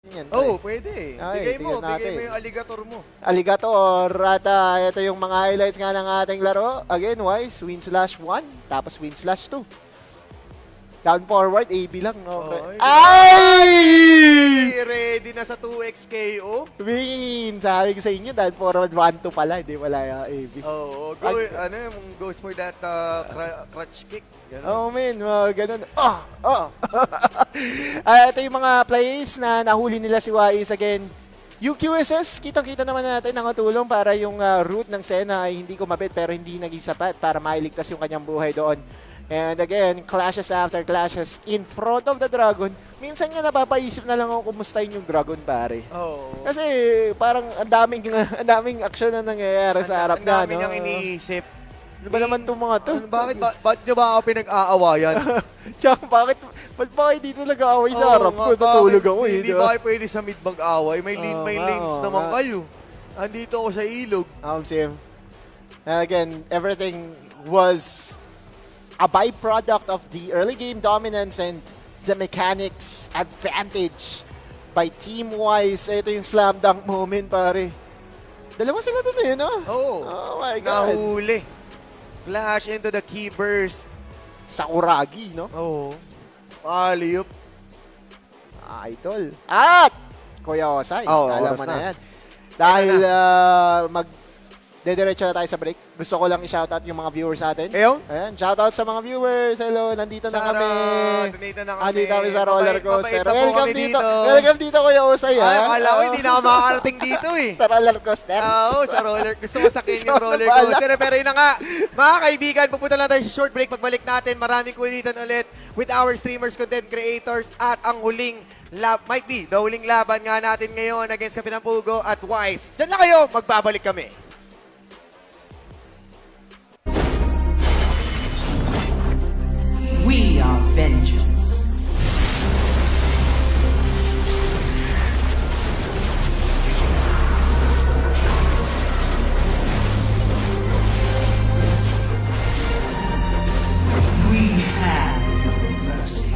Yan, Oh, pwede. Okay, Bigay mo natin. yung alligator mo. Alligator at ito yung mga highlights nga ng ating laro. Again, Wise, win/1, tapos win/2. Down forward, AB lang, no? Ay! Ready na sa 2x KO? Win! Sabi ko sa inyo, down forward 1-2 pala, hindi wala yung AB. Oo, goes for that crutch kick. Ganun. Oh, man, ganun. Ito yung mga plays na nahuli nila si Wise again. Yung QSS, kitang-kita naman natin nakatulong para yung route ng Senna ay hindi kumabit pero hindi naging sapat para mailigtas yung kanyang buhay doon. And again, clashes after clashes in front of the Dragon. Minsan nga napapaisip na lang ako kumustahin yung Dragon, pare. Oo. Kasi parang ang daming aksyon na nangyayari sa harap na, Ang dami no? niyang iniisip. Ano ba naman itong mga to? Bakit niyo ba ako pinag-aawayan? Tsaka ba't pa kayo dito nag-aaway sa harap ko? Natutulog ako eh. Hindi ba kayo pwede sa mid mag-away? May lanes naman kayo. Andito ako sa ilog. Same. And again, everything was a byproduct of the early game dominance and the mechanics advantage by Team-Wise. Ito yung slam dunk moment, pare. Dalawa sila doon eh, no? Oh my God. Nahuli. Flash into the key burst. Sakuragi, no? Oo. Alley-oop. Idol. At Kuya Osay. Alam oras mo na na. yan. Dahil dediretso na tayo sa break. Gusto ko lang i-shoutout yung mga viewers natin. Kayo? Ayan, shoutout sa mga viewers. Hello, nandito na kami. Donate na kami. Nandito kami sa roller coaster. Mabait na po Welcome kami dito. Welcome dito, Kuya Osay. Ay, akala ko hindi na ako makakarating dito eh. Sa roller coaster. Oo, sa roller. Gusto ko sakin yung roller coaster. Pero yun na nga, mga kaibigan, pupunta lang tayo sa short break. Pagbalik natin, maraming kulitan ulit with our streamers, content creators, at ang huling might be the huling laban nga natin ngayon against Kapitan Pugo at Wise. Diyan lang kayo, magbabalik kami. We are vengeance. We have no mercy.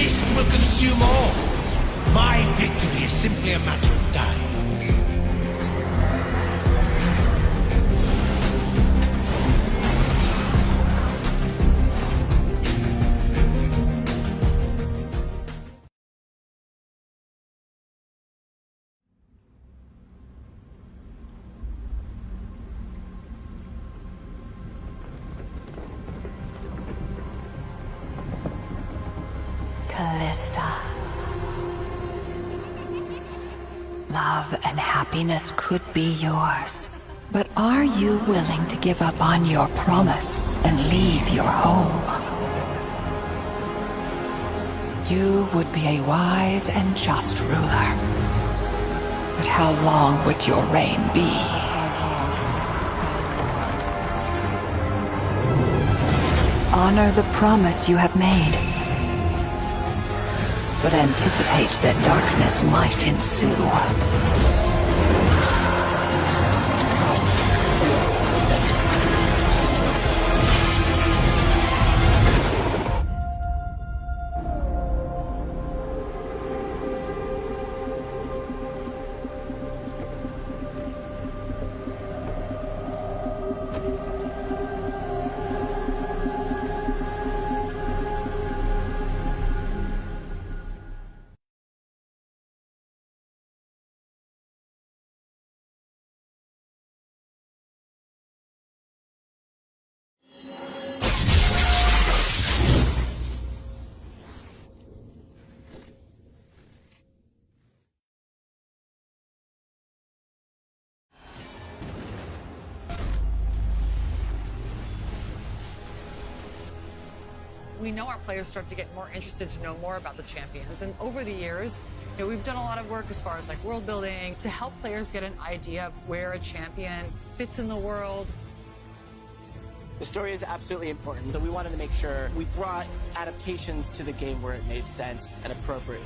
mist will consume all. My victory is simply a matter of time. Callista. Love and happiness could be yours. But are you willing to give up on your promise and leave your home? You would be a wise and just ruler. But how long would your reign be? Honor the promise you have made. But anticipate that darkness might ensue. We know our players start to get more interested to know more about the champions. And over the years, we've done a lot of work as far as like world building to help players get an idea of where a champion fits in the world. The story is absolutely important, but we wanted to make sure we brought adaptations to the game where it made sense and appropriate.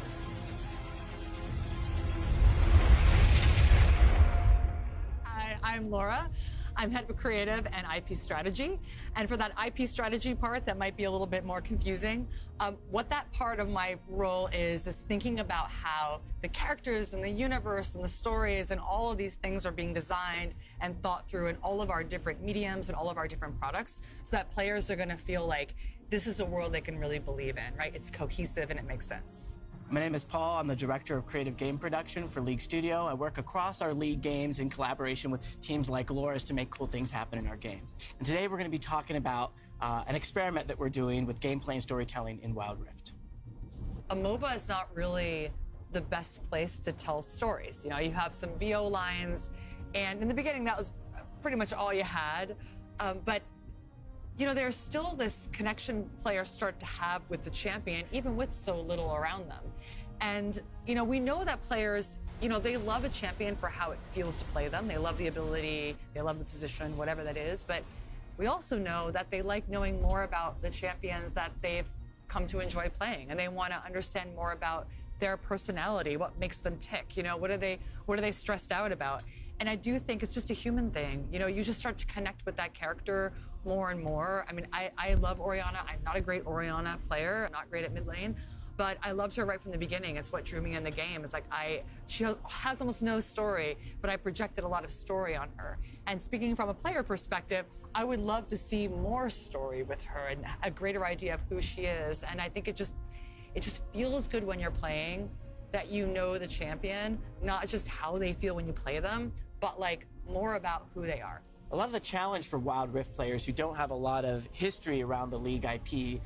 Hi, I'm Laura. I'm head of creative and IP strategy. And for that IP strategy part, that might be a little bit more confusing. What that part of my role is thinking about how the characters and the universe and the stories and all of these things are being designed and thought through in all of our different mediums and all of our different products so that players are going to feel like this is a world they can really believe in, right? It's cohesive and it makes sense. My name is Paul. I'm the director of creative game production for League Studio. I work across our League games in collaboration with teams like Laura's to make cool things happen in our game. And today we're going to be talking about an experiment that we're doing with gameplay and storytelling in Wild Rift. A MOBA is not really the best place to tell stories. You have some VO lines, and in the beginning that was pretty much all you had. But there's still this connection players start to have with the champion, even with so little around them. And, we know that players, they love a champion for how it feels to play them. They love the ability, they love the position, whatever that is. But we also know that they like knowing more about the champions that they've come to enjoy playing. And they want to understand more about their personality, what makes them tick, what are they stressed out about? And I do think it's just a human thing. You just start to connect with that character more and more. I mean, I love Orianna. I'm not a great Orianna player. I'm not great at mid lane, but I loved her right from the beginning. It's what drew me in the game. It's like she has almost no story, but I projected a lot of story on her. And speaking from a player perspective, I would love to see more story with her and a greater idea of who she is. And I think it just feels good when you're playing that you know the champion, not just how they feel when you play them, but like more about who they are. A lot of the challenge for Wild Rift players who don't have a lot of history around the League IP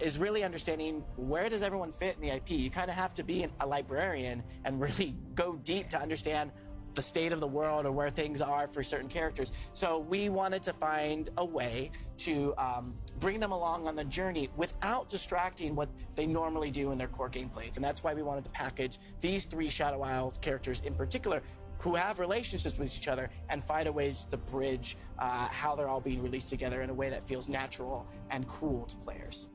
is really understanding where does everyone fit in the IP. You kind of have to be a librarian and really go deep to understand the state of the world or where things are for certain characters. So we wanted to find a way to bring them along on the journey without distracting what they normally do in their core gameplay. And that's why we wanted to package these 3 Shadow Isle characters in particular who have relationships with each other and find a way to bridge how they're all being released together in a way that feels natural and cool to players.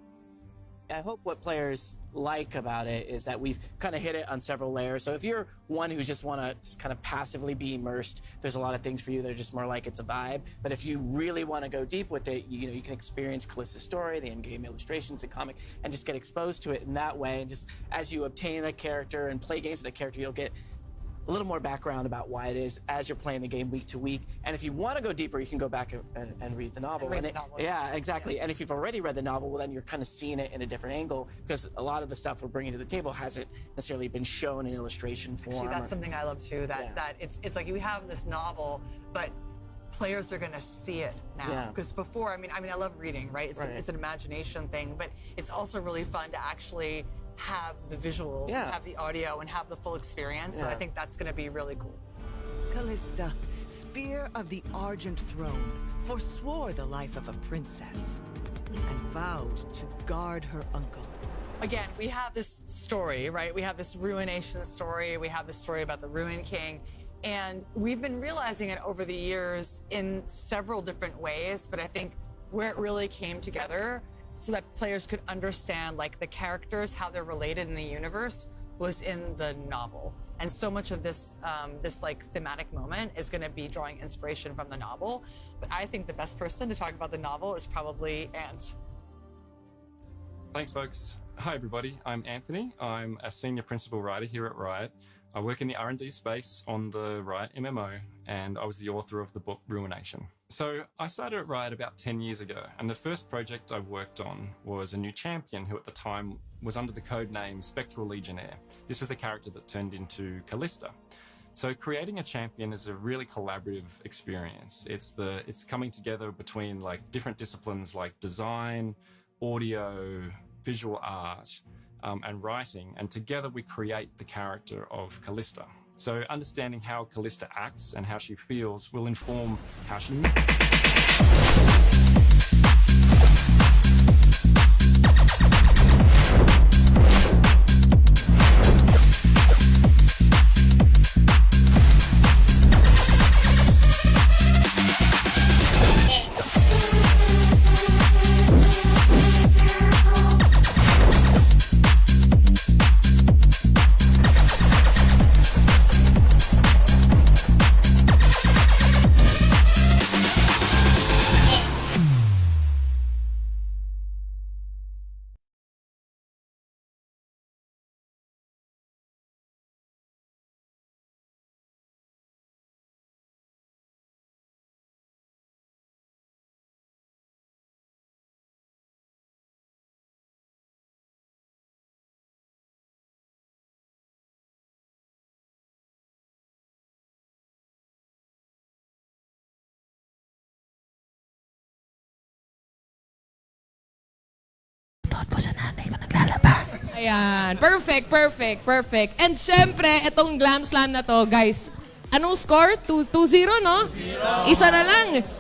I hope what players like about it is that we've kind of hit it on several layers. So if you're one who just want to kind of passively be immersed, there's a lot of things for you that are just more like it's a vibe. But if you really want to go deep with it, you know, you can experience Callista's story, the in-game illustrations, the comic, and just get exposed to it in that way. And just as you obtain a character and play games with that character, you'll get a little more background about why it is as you're playing the game week to week. And if you want to go deeper, you can go back and read the novel. Read the novel. Yeah, exactly. And if you've already read the novel, well, then you're kind of seeing it in a different angle, because a lot of the stuff we're bringing to the table hasn't necessarily been shown in illustration form. See, that's something I love too. That it's like we have this novel, but players are gonna see it now. Yeah. Because before, I mean, I love reading, right? It's an imagination thing, but it's also really fun to actually have the visuals, Yeah. have the audio, and have the full experience. So I Yeah. think that's gonna be really cool. Callista, Spear of the Argent Throne, forswore the life of a princess and vowed to guard her uncle. Again, we have this story, right? We have this ruination story. We have this story about the Ruin King. And we've been realizing it over the years in several different ways, but I think where it really came together so that players could understand like the characters, how they're related in the universe, was in the novel. And so much of this this like thematic moment is going to be drawing inspiration from the novel. But I think the best person to talk about the novel is probably Ant. Thanks, folks. Hi, everybody. I'm Anthony. I'm a senior principal writer here at Riot. I work in the R&D space on the Riot MMO, and I was the author of the book Ruination. So I started at Riot about 10 years ago, and the first project I worked on was a new champion who at the time was under the code name Spectral Legionnaire. This was the character that turned into Callista. So creating a champion is a really collaborative experience. It's coming together between like different disciplines like design, audio, visual art, and writing, and together we create the character of Callista. So understanding how Callista acts and how she feels will inform how she... Ayan. Perfect. And syempre, itong Glam Slam na to, guys. Anong score? 2-0, no? 2-0.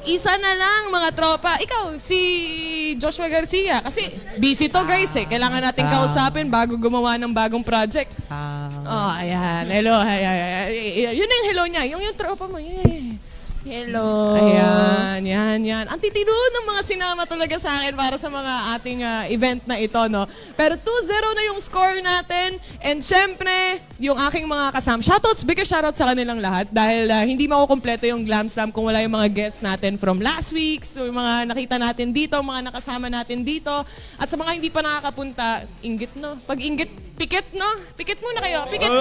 Isa na lang, mga tropa. Ikaw, si Joshua Garcia. Kasi busy to, guys, eh. Kailangan natin kausapin bago gumawa ng bagong project. Oh, ayan. Hello. Yun na yung hello niya. Yung tropa mo. Yeah. Hello! Ayan, yan. Ang titino ng mga sinama talaga sa akin para sa mga ating event na ito, no? Pero 2-0 na yung score natin. And syempre, yung aking mga kasama. Shoutouts, bigger shoutouts sa kanilang lahat. Dahil hindi makukumpleto yung Glam Slam kung wala yung mga guests natin from last week. So yung mga nakita natin dito, mga nakasama natin dito. At sa mga hindi pa nakakapunta, inggit, no? Pag inggit, pikit, no? Pikit muna kayo. Pikit.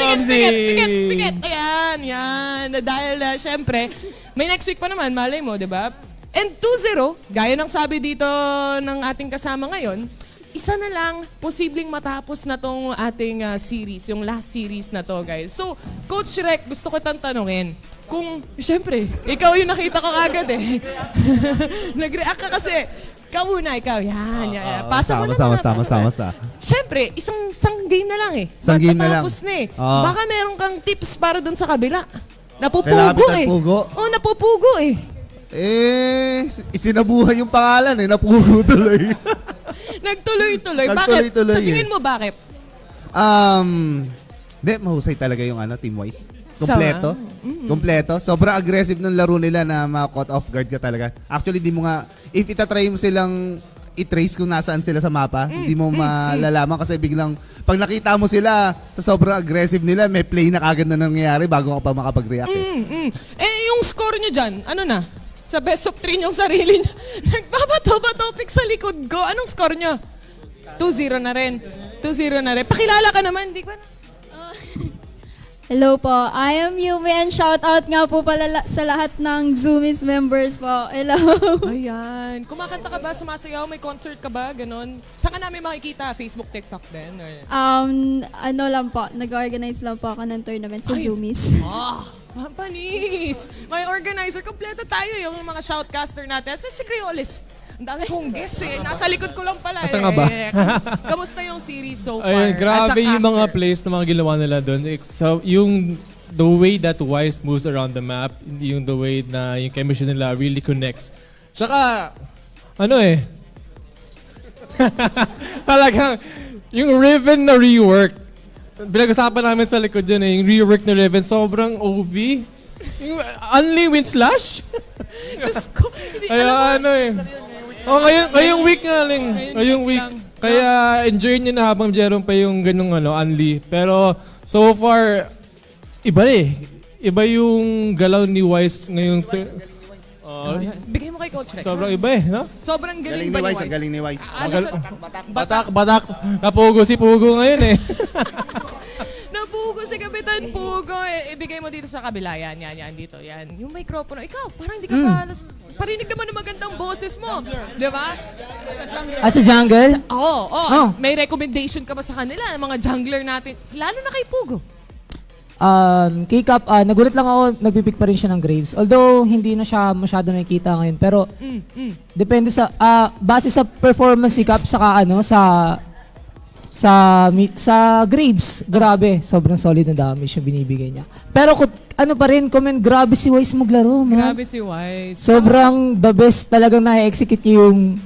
Ayan, yan. Dahil syempre, may next week pa naman, malay mo, di ba? And 2-0, gaya ng sabi dito ng ating kasama ngayon, isa na lang, posibleng matapos na tong ating series, yung last series na to, guys. So, Coach Rek, gusto ko tanungin, kung, syempre, ikaw yung nakita ko agad eh. Nag-react ka kasi. Ikaw muna, ikaw. Yan. Pasa mo na. Syempre, isang game na lang eh. Isang game na lang. Matapos na eh. Baka meron kang tips para dun sa kabila. Napupugo eh. Oh, napupugo eh. Isinabuhan yung pangalan eh. Napugo tuloy. Nagtuloy-tuloy. Bakit? Sa tingin mo, bakit? Mahusay talaga yung team-wise. Kompleto. Kompleto. Sobrang aggressive ng laro nila na ma-caught off guard ka talaga. Actually, di mo nga, if itatry mo silang i-trace kung nasaan sila sa mapa. Hindi mo malalaman kasi biglang pag nakita mo sila sa sobrang aggressive nila, may play na kagad na nangyayari bago ka pa makapag-react. Eh, yung score nyo dyan, ano na? Sa best of 3 yung sarili niya. Nagbabato-batopik sa likod ko. Anong score nyo? 2-0 na rin. 2-0 na rin. Pakilala ka naman, di ba? Hello po, I am Yumi and shout out nga po pala sa lahat ng Zoomies members po. Hello. Ayan. Kumakanta ka ba? Sumasayaw? May concert ka ba? Ganon. Saan ka namin makikita? Facebook, TikTok din? Or... Ano lang po, nag-organize lang po ako ng tournament sa Ay. Zoomies. Panis! May organizer. Kompleto tayo yung mga shoutcaster natin. Si Creoles. Ang dami kong guess eh. Nasa likod ko lang pala eh. Asa nga ba? Kamusta yung series so far? Ayun, grabe as a yung mga caster? plays na mga ginawa nila doon. So, yung the way that Wise moves around the map, yung the way na yung chemistry nila really connects. Tsaka, ano eh, talagang, yung Riven na rework, pinag-usapan namin sa likod yun eh, yung rework na Riven, sobrang OB. Yung only win slash? Diyos ko. Kaya ano eh. Oh, ngayong week nga lang. Ngayong week. Kaya enjoy nyo na habang Jerome pa yung ganung unli. Pero so far, iba eh. Iba yung galaw ni Wise ngayong... Bigay mo kay Coach Rex. Sobrang iba eh, no? Sobrang galing Galing ba ni ni Wise, Wise? ang galing ni Wise. Batak. Napugo si Pugo ngayon eh. Napugo si Kapitan Pugo. Ibigay mo dito sa kabila. Yan, dito. Yan. Yung microphone. Ikaw, parang hindi ka pa parinig naman ng magandang boses mo. Di ba? As a jungle? Oo. May recommendation ka ba sa kanila? Mga jungler natin. Lalo na kay Pugo. Kay Cap, nagulat lang ako, nagpipick pa rin siya ng Graves. Although, hindi na siya masyado nakikita ngayon. Pero, depende sa, base sa performance si Cap, saka sa Graves, grabe, sobrang solid na damage yung binibigay niya. Pero ano pa rin, grabe si Wise maglaro, man. Grabe si Wise. Sobrang the best talagang na-execute yung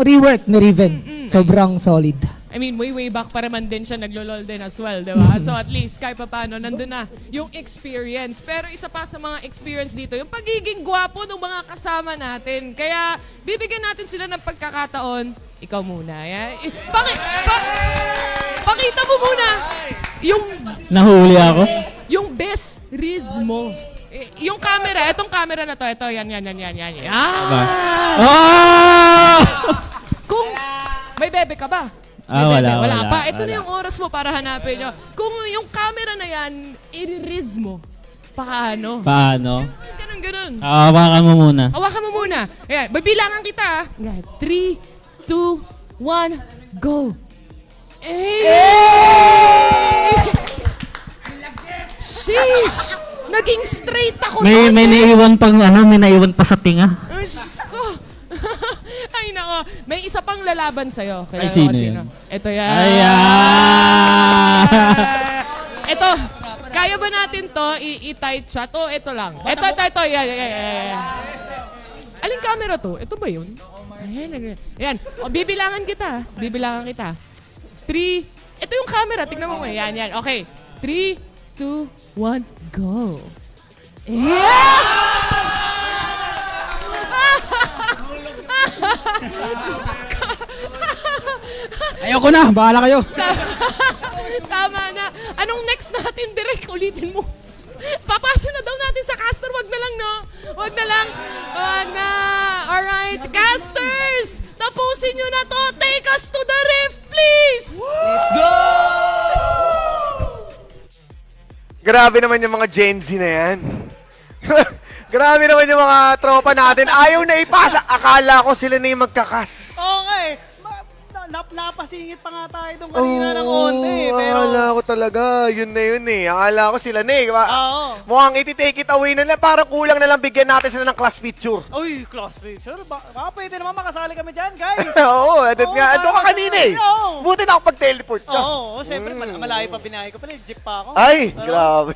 rework ni Riven. Sobrang solid. I mean, way back pa naman din siya naglolol din as well, di ba? So at least, kahit pa paano, nandun na yung experience. Pero isa pa sa mga experience dito, yung pagiging gwapo ng mga kasama natin. Kaya, bibigyan natin sila ng pagkakataon. Ikaw muna. Pakita mo muna yung... Nahuli ako? Yung best riz mo. Yung camera, etong camera na to, ito, yan. Kung may bebe ka ba? Wala pa. Ito na yung oras mo para hanapin nyo. Kung yung camera na yan, i-riz mo. Paano? Ganun. Hawakan mo muna. Hawakan mo muna. Ayan, babilangan kita. 3, 2, 1, go. Sheesh! Naging straight ako May naiwan pa sa tinga. Ay, Diyos ko. Ay, nako. May isa pang lalaban sa'yo. Ay, sino sino? yan? Ito yan. Ito. Kaya ba natin to i-tight shot? O, ito lang. Ito. Yan. Aling camera to? Ito ba yun? Ayan. O, bibilangan kita. 3. Ito yung camera. Tignan mo mo. Yan. Okay. 3, 2, 1, go. Yeah! Ayoko na, bahala kayo. Tama na. Anong next natin, Direk? Ulitin mo. Papasa na daw natin sa caster. Wag na lang, no? Wag na. Alright, casters! Tapusin nyo na to. Take us to the rift, please! Let's go! Grabe naman yung mga Gen Z na yan. Grabe naman yung mga tropa natin. Ayaw na ipasa. Akala ko sila na yung magkakas. Oo nga eh. Napasingit pa nga tayo doon kanina ng onte. Pero... Akala ko talaga, yun na yun eh. Akala ko sila na eh. Oo. Mukhang iti-take it away na lang. Parang kulang na lang bigyan natin sila ng class picture. Uy, class picture? Baka pwede naman makasali kami dyan, guys. Oo, adot nga. Ando ka kanina eh. Buti na ako pag-teleport ka. Oo, siyempre malayo pa binahe ko pala. Jeep pa ako. Ay, grabe.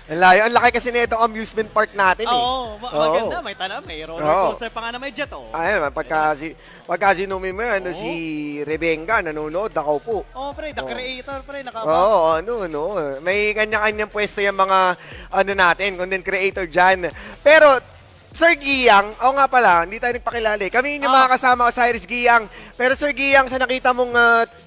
Ang layo. Ang laki kasi nito ang amusement park natin eh. Oo, maganda. May tanam. May roller coaster pa nga na may jet. Ay, pagka sinumi mo yan, si Rebenga nanonood, ako po. Pre, the creator, pre, May kanya-kanyang pwesto yung mga, natin, content creator dyan. Pero, Sir Giyang, oo nga pala, hindi tayo nagpakilala eh. Kami yung mga kasama, Osiris Giyang. Pero Sir Giyang, sa nakita mong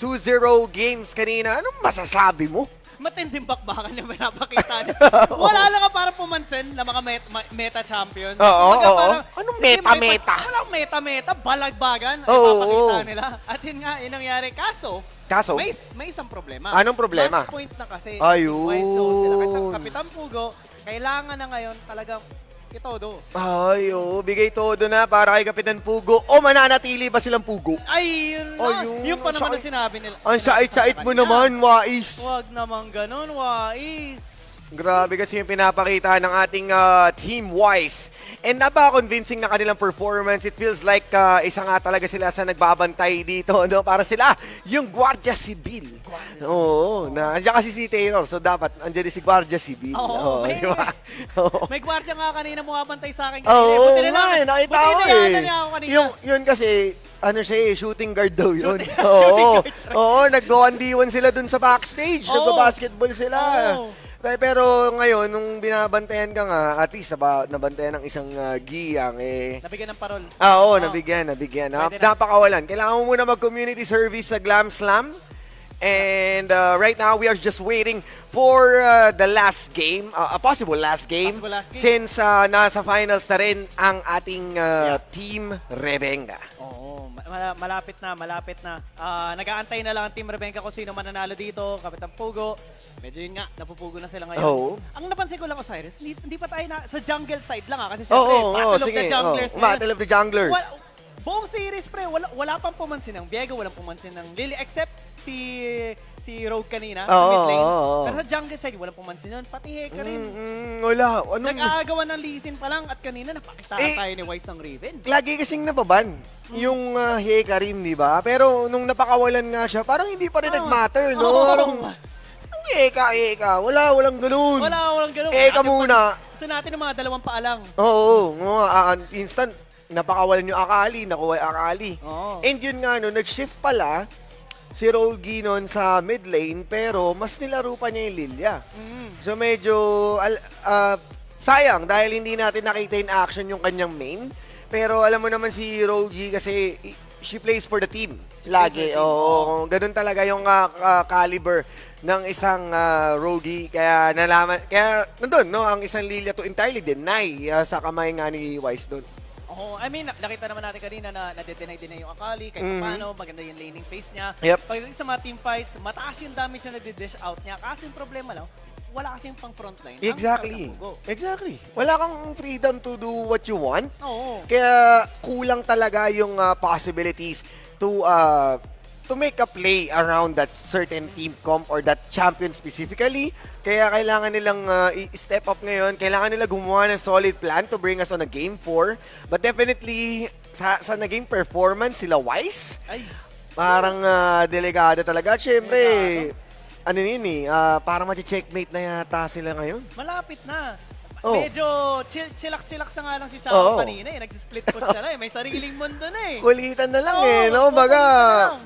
2-0 games kanina, anong masasabi mo? Matinding bakbakan yung pinapakita niya. Wala lang ka para pumansin na mga meta champions. Oo, Kumbaga, oo. parang, Anong sige, meta-meta? Walang meta-meta, balagbagan ang Oo, ipapakita oo. nila. At yun nga, yun nangyari. Kaso, Kaso? may isang problema. Anong problema? Match point na kasi. Ayun. So, sila Kapitan Pugo, kailangan na ngayon talagang itodo. Ay, oo, bigay todo na para kay Kapitan Pugo. O mananatili ba silang Pugo? Ay, yun na. Ayun, Yun pa naman sakit. ang sinabi nila. Ang sait-sait mo naman, Wais. Huwag naman ganun, Wais. Grabe kasi yung pinapakita ng ating Team Wise. And napaka-convincing na kanilang performance. It feels like isa nga talaga sila sa nagbabantay dito. No? Para sila yung Guardia Civil. Oo, nandiyan kasi si Taylor. So dapat andyan din si Guardia Civil. Oo, di ba? May gwardiya nga kanina bumabantay sa akin. Oo, Buti nga, nakita ko buti eh. niya ako kanina. Yun kasi, ano siya eh, shooting guard daw yun. Shooting Oo, guard. oo, nag-1v1 sila dun sa backstage. Oo. Nagpa-basketball sila. Oo. Pero ngayon, nung binabantayan ka nga, at least nabantayan ng isang giyang eh. Nabigyan ng parol. Oo, nabigyan. Pwede na. Napakawalan. Kailangan mo muna mag-community service sa Glam Slam. And right now, we are just waiting for the last game, a possible last game. Possible last game. Since nasa finals na rin ang ating Team Rebenga. Oo, malapit na. Nag-aantay na lang ang Team Rebenga kung sino mananalo dito. Kapitan Pugo. Medyo yun nga, napupugo na sila ngayon. Oo. Ang napansin ko lang, Osiris, hindi pa tayo sa jungle side lang kasi syempre, Battle of the Junglers. Battle of the Junglers. Buong series, pre, wala pang pumansin ng Viego, walang pumansin ng Lily, except si Rogue kanina, sa mid lane. Pero sa jungle side, walang pumansin yun. Pati Heka rin. Wala. Nag-aagawan ng Lee Sin pa lang at kanina napakitaan tayo ni Wise ng Raven. Lagi kasing nababan yung Heka rin, di ba? Pero nung napakawalan nga siya, parang hindi pa rin nag-matter, no? Parang, Heka. Walang ganun. Walang ganun. Heka muna. Gusto natin ng mga dalawang paalang. Oo. Instant, napakawalan yung Akali, nakuha yung Akali. And yun nga, no, nag-shift pala si Rogi nun sa mid lane, pero mas nilaro pa niya yung Lilia. So medyo sayang dahil hindi natin nakita in action yung kanyang main. Pero alam mo naman si Rogi kasi she plays for the team. Lagi. Oo, ganun talaga yung caliber ng isang Rogi. Kaya nandun, no, ang isang Lilia to entirely deny sa kamay nga ni Wise doon. Oh, I mean, nakita naman natin kanina na nade-deny yung Akali, kahit paano, maganda yung laning phase niya. Pagdating sa mga team fights, mataas yung damage na nade-dish out niya. Kasi yung problema lang, wala kasing pang frontline. Exactly. Wala kang freedom to do what you want. Oo. Kaya kulang talaga yung possibilities to make a play around that certain team comp or that champion specifically. Kaya kailangan nilang i-step up ngayon. Kailangan nila gumawa ng solid plan to bring us on a Game 4. But definitely, sa naging performance sila Wise, parang delikado talaga. At syempre, ano yun parang mati-checkmate na yata sila ngayon. Malapit na. Oh. Medyo chillax nga lang si Shao kanina nagsisplit push siya na may sariling mundo na Kulitan na lang no? Baga,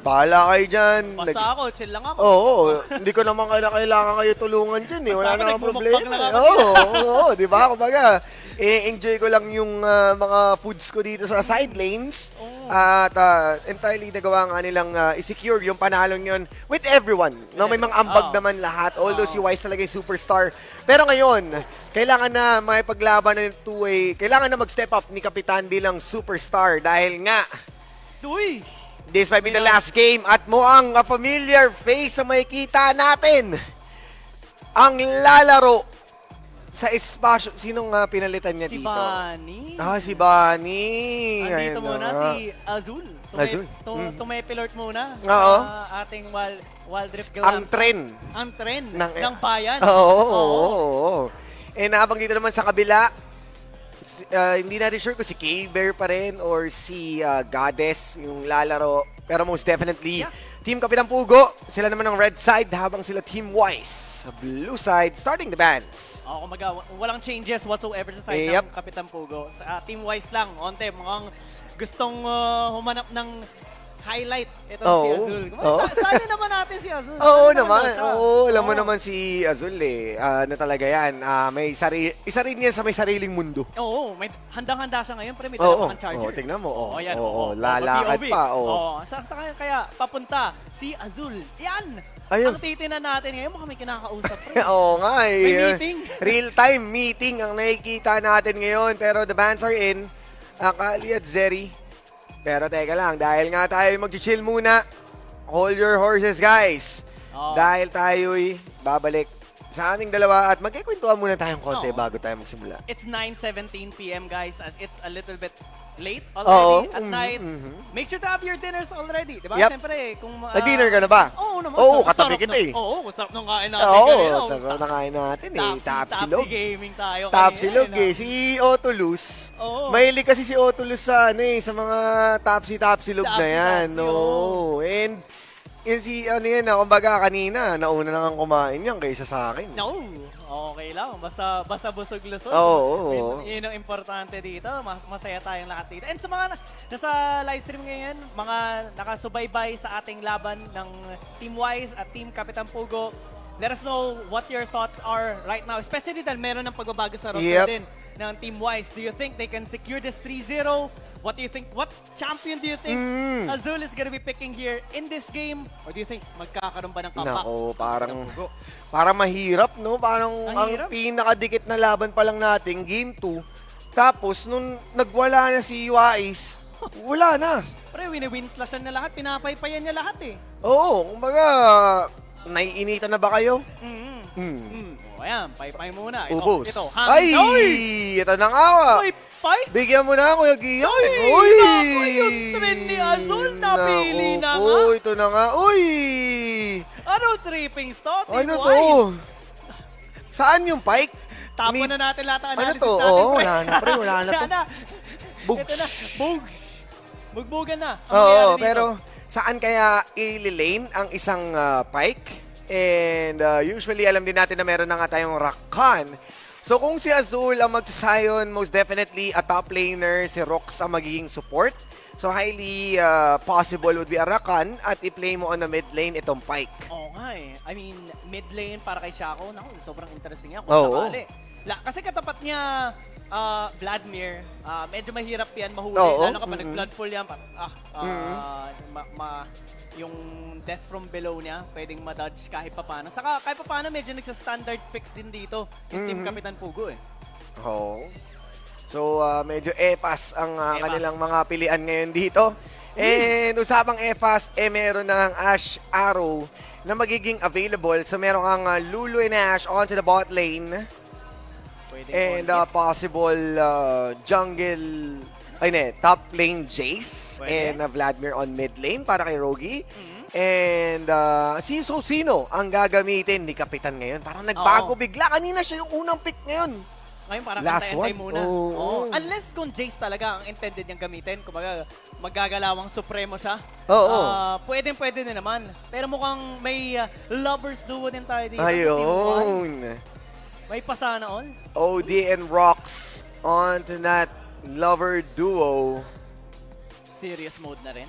bahala kayo dyan. Basta ako, chill lang ako. Oo, hindi ko naman kailangan kayo tulungan dyan Wala namang problema. Oo, di ba? Kumbaga, enjoy ko lang yung mga foods ko dito sa side lanes. At entirely nagawa nga nilang i-secure yung panalong yun with everyone. No, may mga ambag naman lahat. Although si Wise talaga yung superstar. Pero ngayon, kailangan na makipaglaban ng two-way. Kailangan na mag-step up ni Kapitan bilang superstar dahil nga this might be the last game at mukhang a familiar face ang makikita natin. Ang lalaro sa espasyo. Sinong pinalitan niya dito? Si Bunny. Andito muna si Azul. Azul. Tumepilort muna. Oo. Ating Wild Rift Glam. Ang trend ng bayan. Oo. Habang dito naman sa kabila, hindi natin sure kung si K-Bear pa rin or si Goddess yung lalaro. Pero most definitely, Team Kapitan Pugo, sila naman ng red side habang sila Team Wise sa blue side, starting the bands. Walang changes whatsoever sa side ng Kapitan Pugo. Sa Team Wise lang, onte, mukhang gustong humanap ng highlight itong Oo. si Azul. Oo. Sali naman natin si Azul. Oo Sali naman. siya. Oo, alam mo Oo. naman si Azul eh. Ano talaga yan. Isa rin yan sa may sariling mundo. Oo, may handang-handa siya ngayon, pre. May Oo. dala pang charger. Oo, tingnan mo. Oo, yan. oo, lalakad POV. pa. Oo. Sa kaya papunta si Azul. Yan. Ayun. Ang titinan natin ngayon, mukhang may kinakausap, pre. Oo nga eh. May meeting. Real-time meeting ang nakikita natin ngayon. Pero the bans are in. Akali at Zeri. Pero teka lang, dahil nga tayo mag-chill muna. Hold your horses, guys. Oo. Dahil tayo'y babalik sa aming dalawa at magkikwentuhan muna tayong konti Oo. bago tayo magsimula. It's 9:17 p.m. guys, and it's a little bit late Oo. already at night. Make sure to have your dinners already, di ba? Yep. Siyempre, kung... Nag-dinner ka na ba? Oo naman. Oo, sarap katabi kita ng- eh. Oo, sarap ng kain natin Oo, kanina. sarap na kain natin eh. Tapsi gaming tayo Tapsilog kanina, eh. Si Otulus. Oo. Mahilig kasi si Otulus sa ano eh, sa mga tapsilog na yan. Tapsi, No. And yun si ano yan, kumbaga kanina, nauna na nga kumain yan kaysa sa akin. No, okay lang. Basta busog-lusog. Oo. Yun ang importante dito. Masaya tayong lahat dito. And sa mga nasa live stream ngayon, mga nakasubaybay sa ating laban ng Team Wise at Team Kapitan Pugo, let us know what your thoughts are right now. Especially dahil meron ng pagbabago sa roster din ng Team Wise. Do you think they can secure this 3-0? What do you think? What champion do you think Azul is gonna be picking here in this game? Or do you think magkakaroon ba ng comeback? Nako, parang mahirap, no? Parang ang Mahirap. pinakadikit na laban pa lang natin, Game 2. Tapos, nung nagwala na si Wais, wala na. Pre, win slashan na lahat. Pinapaypayan niya lahat eh. Oo, kumbaga, naiinitan na ba kayo? O ayan, paypay muna. Ubus. Ito, Ay! Ito na nga. May pay? Bigyan mo na, Kuya Gian. Uy! Naku, yung trend ni Azul, napili na nga. Naku, ito na nga. Uy! Ano trippings to? Team Ano White? to? Saan yung pike? Tapon na natin lahat ang Ano analysis to? natin, Oo, pre. wala na, pre. Wala na to. Bugs. Ito na. Bugbugan na. Ang Oo, mangyayari dito. pero saan kaya ililane ang isang pike? And usually, alam din natin na meron na nga tayong Rakan. So kung si Azul ang magsasayon, most definitely a top laner, si Rox ang magiging support. So highly possible would be a Rakan at i-play mo on the mid lane itong Pike. Oo nga eh. I mean, mid lane para kay Shaco, naku, sobrang interesting yan kung Oo. sakali. Kasi katapat niya, Vladimir, medyo mahirap yan mahuli. Oo. Lalo kapag nag-blood pool yan, yung death from below niya, pwedeng ma-dodge kahit papano. Saka kahit papano, medyo nagsa-standard picks din dito yung Team Kapitan Pugo eh. Oo. So medyo EPAS ang kanilang mga pilian ngayon dito. And usapang EPAS, meron na ang Ash Arrow na magiging available. So meron kang Lulu and Ash onto the bot lane. And possible jungle, top lane Jace. And Vladimir on mid lane para kay Rogi. And sino ang gagamitin ni Kapitan ngayon? Parang nagbago bigla. Kanina siya yung unang pick ngayon. Ngayon parang Last kantay-antay one. muna. Oo. Unless kung Jace talaga ang intended niyang gamitin, kumbaga magagalawang supremo siya. Oo. Pwede din naman. Pero mukhang may lovers duo din tayo dito. sa Team One. Ayun. May pasana all. OD and Rox on to that lover duo. Serious mode na rin.